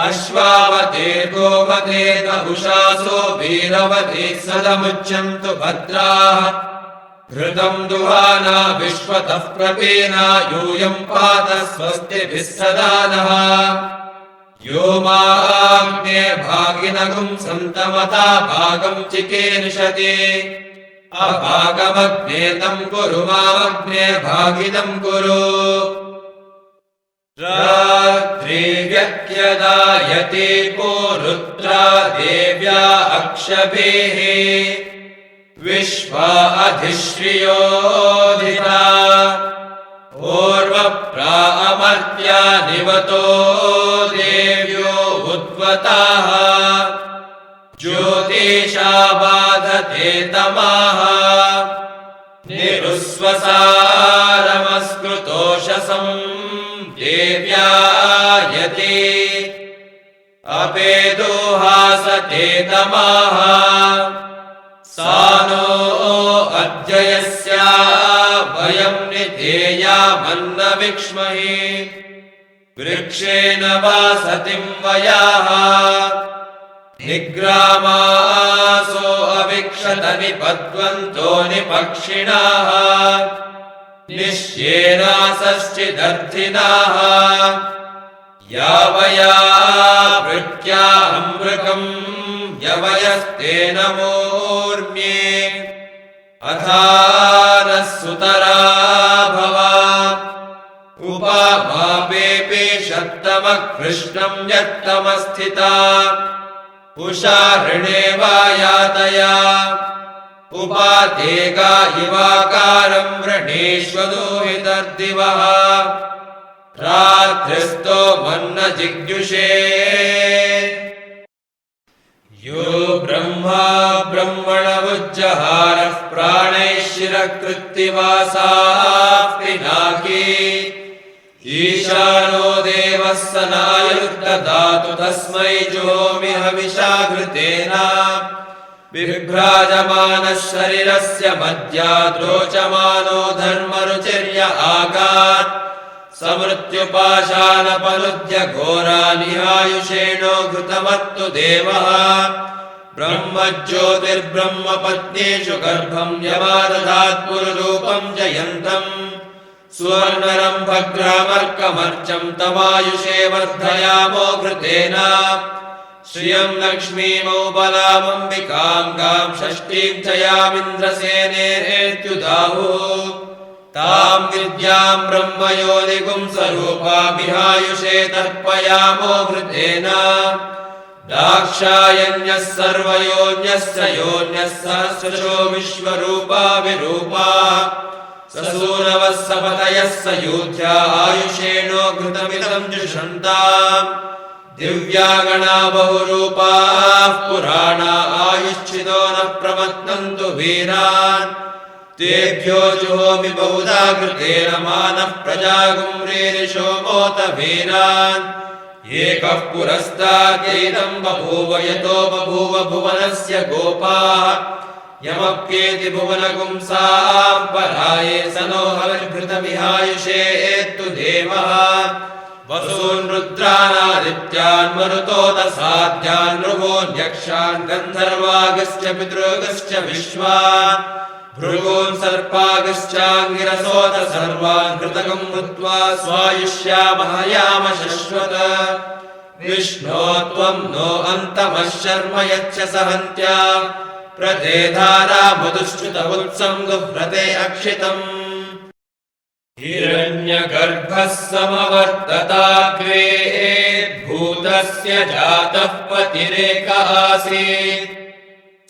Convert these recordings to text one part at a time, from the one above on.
अश्वावतेर्गोवतेत उषासो वीरवते सदमुच्यन्तु भद्राः घृतम् दुहाना विश्वतः प्रपेना यूयम् पात स्वस्तिभिः सदा नः यो माग्ने भागिनगुम् सन्तमता भागम् चिकीर्षति अभागमग्ने तम् कुरु मामग्ने भागिनम् कुरु रात्रि व्यक्यदायते पुरुत्रा देव्या अक्षभिः विश्वा अधिश्रियोधिता पूर्वप्रामर्त्या निवतो देव्यो उद्वताः ज्योतिषा बाधते तमाः निरुस्वसारमस्कृतोषसम् देव्या यते अपेदोहासते तमाः सा नो अद्य यस्या वयम् निधेयामन्न विक्ष्महि वृक्षेण वा सतिम् वयाः निग्रामासो अविक्षत निपद्वन्तो निपक्षिणाः निश्येनासश्चिदर्थिनाः यावया भृत्या अमृकम् यवयस्तेन मूर्म्ये अथानः सुतरा भवा उपामापेपेशत्तमः कृष्णम् यत्तमस्थिता उषा ऋणे वा यातया उपातेगा इवाकारम् वृणेष्वदोहितर्दिवः रात्रिस्तो मन्न जिज्ञुषे यो ब्रह्मा ब्रह्मणमुज्जहारः प्राणैः शिरकृत्तिवासाः पिनाकी ईशानो देवः स नायुर्ददातु तस्मै जुहोमि हविषाघृतेन बिभ्राजमानः शरीरस्य मध्याद्रोचमानो धर्मरुचिर्य आगात् समृत्युपाशानपनुद्य घोरानिहायुषेणो घृतमत्तु देवः ब्रह्मज्योतिर्ब्रह्मपत्नीषु गर्भम् यमादधात् पुरुरूपम् जयन्तम् सुवर्णरम् भग्रामर्कमर्चम् तमायुषे वर्धयामो घृतेन श्रियम् लक्ष्मीमौबलामम्बिकाम् गाम् षष्ठीम् च यामिन्द्रसेनेत्युदाहुः ताम् विद्याम् ब्रह्मयोनिगुम् स्वरूपामिहायुषे तर्पयामो घृतेन दाक्षायण्यः सर्वयोन्यश्च योन्यः सहस्रशो विश्वरूपा विरूपा ससूनवः सपतयः स यूथ्या आयुषेणो घृतमिदम् जुषन्ताम् दिव्यागणा बहुरूपाः पुराणा आयुश्चितो न प्रमत्तन्तु वीरान् तेभ्यो जुहोमि बहुधा घृतेन मानः प्रजागुम्रेरिषो मोत वीरान् एकः पुरस्ताद्यैदम् बभूव यतो बभूव भुवनस्य गोपाः यमप्येति भुवनगुंसाम् पराये स नो हविर्घृतमिहायुषे एत्तु देवः वसून् रुद्रानादित्यान् मरुतोदसाद्यान् नृगोऽन्यक्षान् गन्धर्वागश्च पितृगश्च विश्वान् भृगून् सर्पागश्चाङ्गिरसोत सर्वान् कृतकम् कृत्वा स्वायुष्यामहयाम शश्वत विष्णो त्वम् नो अन्तमः शर्म यच्च सहन्त्या प्रतेधारा मधुश्च्युतवुत्सम् दुह्रते अक्षितम् हिरण्यगर्भः समवर्तताग्रे भूतस्य जातः पतिरेकः आसीत्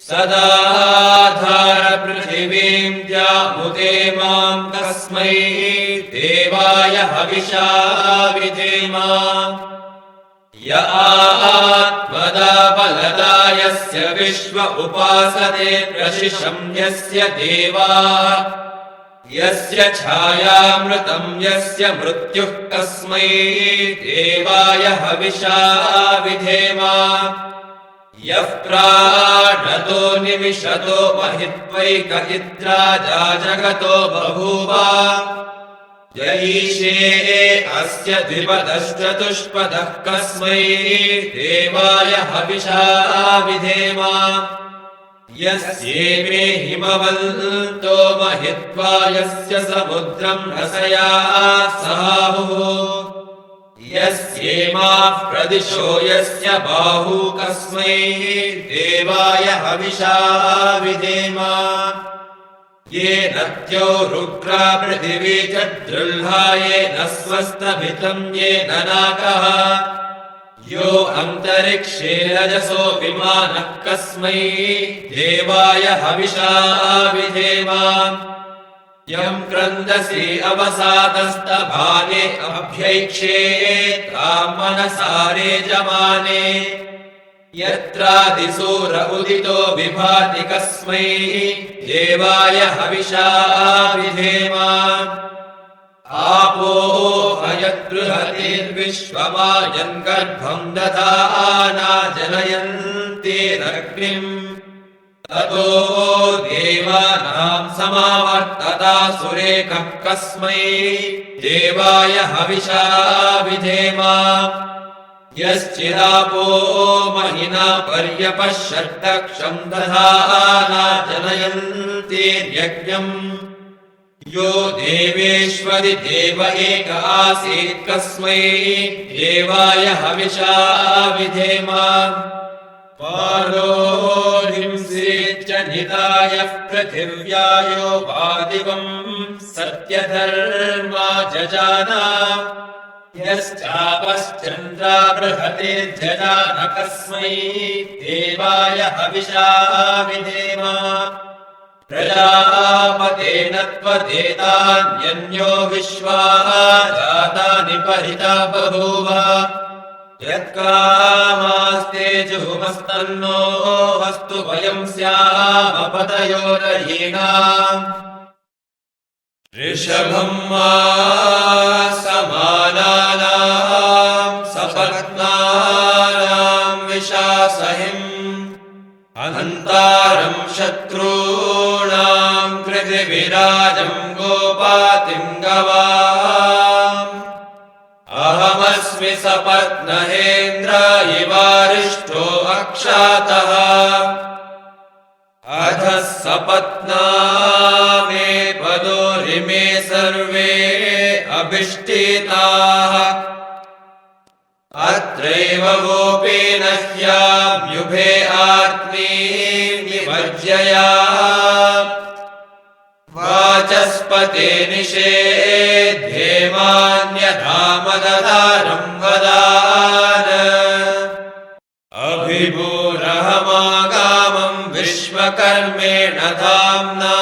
सदाधार पृथिवीम् द्यामुदे माम् तस्मै देवाय हविषा विधेम य आत्मदा बलदा यस्य विश्व उपासते प्रशिशम् यस्य देवाः यस्य छायामृतम् यस्य मृत्युः कस्मै देवाय हविषा विधेम यः प्राणतो निमिषतो महित्वैक इद्राजा जगतो बभूव यईशे अस्य द्विपदश्चतुष्पदः कस्मै देवाय हविषा विधेम यस्येमे हिमवन्तो महित्वा यस्य समुद्रम् रसया सहाहुः यस्येमाः प्रदिशो यस्य बाहू कस्मै देवाय हविषा विधेम ये नद्यो रुद्रा पृथिवी च दृह्ला येन स्वस्तभितम् येन नाकः यो अन्तरिक्षे रजसो विमानः कस्मै देवाय हविषा विधेम यम् क्रन्दसि अवसादस्तभाने अभ्यैक्षे ताम् मनसारे जमाने यत्रादिसूर उदितो विभाति कस्मै देवाय हविषा विधेम आपो हयद्बृहतिर्विश्वमायन् गर्भम् दधाना जनयन्तिरग्निम् ततो देवानाम् समावर्तता सुरेखः कस्मै देवाय हविषा विधेम यश्चिदापो महिना पर्यपश्यद्दक्षम् दधाना जनयन्तिर्यज्ञम् यो देवेश्वरि देव एक आसीत् कस्मै देवाय हविषा विधेम पारोहिंसीच्च निधाय पृथिव्यायो वादिवम् सत्यधर्मा जजाना यश्चापश्चन्द्रा बृहतिर्जजान कस्मै देवाय हविषा विधेम प्रजापतेन त्वदेतान्यन्यो विश्वा जातानि परिता बभूव यत्कामास्ते जुहुमस्तन्नो वस्तु वयम् स्यामपतयोरयीणाम् ऋषभम् मा समानानाम् सपत्नानाम् विशासहिम् हन्तारम् शत्रूणाम् कृतिविराजम् गोपातिम् गवाम् अहमस्मि सपत्नहेन्द्र इवारिष्टो अक्षातः अधः सपत्ना मे पदोरिमे सर्वे अभिष्टिताः अत्रैव गोपेन ह्याम्युभे आत्मी निमज्जया वाचस्पते निषेध्येमान्यधामदधारम् वदान अभिभूरहमागामम् विश्वकर्मेण धाम्ना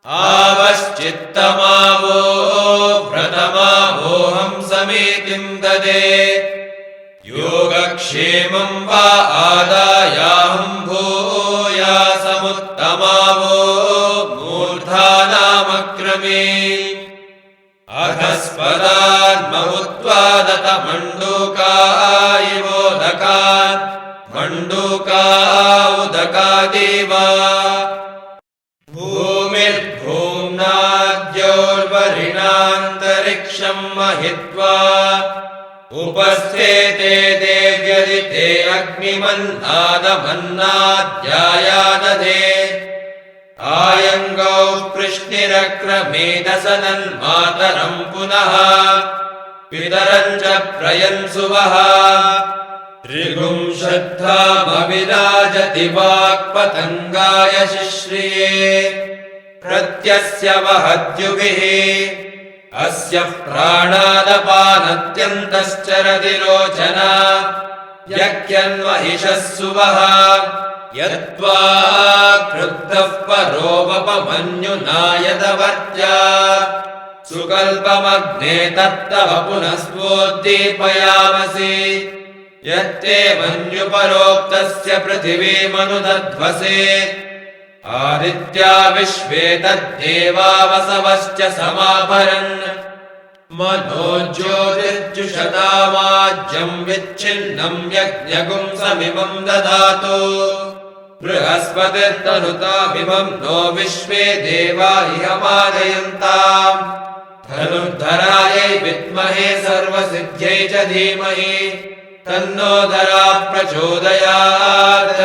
आवश्चित्तमावो व्रतमावोऽहम् समेतिम् ददे योगक्षेमम् वा आदायाहम् भूयासमुत्तमावो मूर्धानामक्रमे अधस्पदान्ममुत्त्वादत मण्डूका इवोदकान् मण्डूका उदकादेव भूमिर्भूम्नाद्योर्वरिणान्तरिक्षम् महित्वा उपस्थेते देव्यदिते अग्निमन्नादमन्नाद्यायादधे आयङ्गौ कृष्णिरक्रमेदसनन्मातरम् पुनः पितरम् च प्रयन्सुवः ऋगुम् श्रद्धामविराजति वाक्पतङ्गाय शिश्रिये प्रत्यस्य वहद्युभिः अस्य प्राणादपानत्यन्तश्चरति रोचना यज्ञन्महिषः सुवः यत्त्वा क्रुद्धः परोपमन्युनायतवर्त्या सुकल्पमग्ने तत्तव पुनस्वोद्दीपयामसि यत्ते मन्युपरोक्तस्य पृथिवीमनुदध्वसे आदित्या विश्वे तद्देवावसवश्च समाभरन् मनोज्योतिर्जुषतामाज्यम् विच्छिन्नम् यज्ञगुम् समिमम् ददातु बृहस्पतिर्तनुतामिमं नो विश्वे देवा इहमादयन्ताम् धनुर्धरायै विद्महे सर्वसिद्ध्यै च धीमहि तन्नो धरा प्रचोदयात्।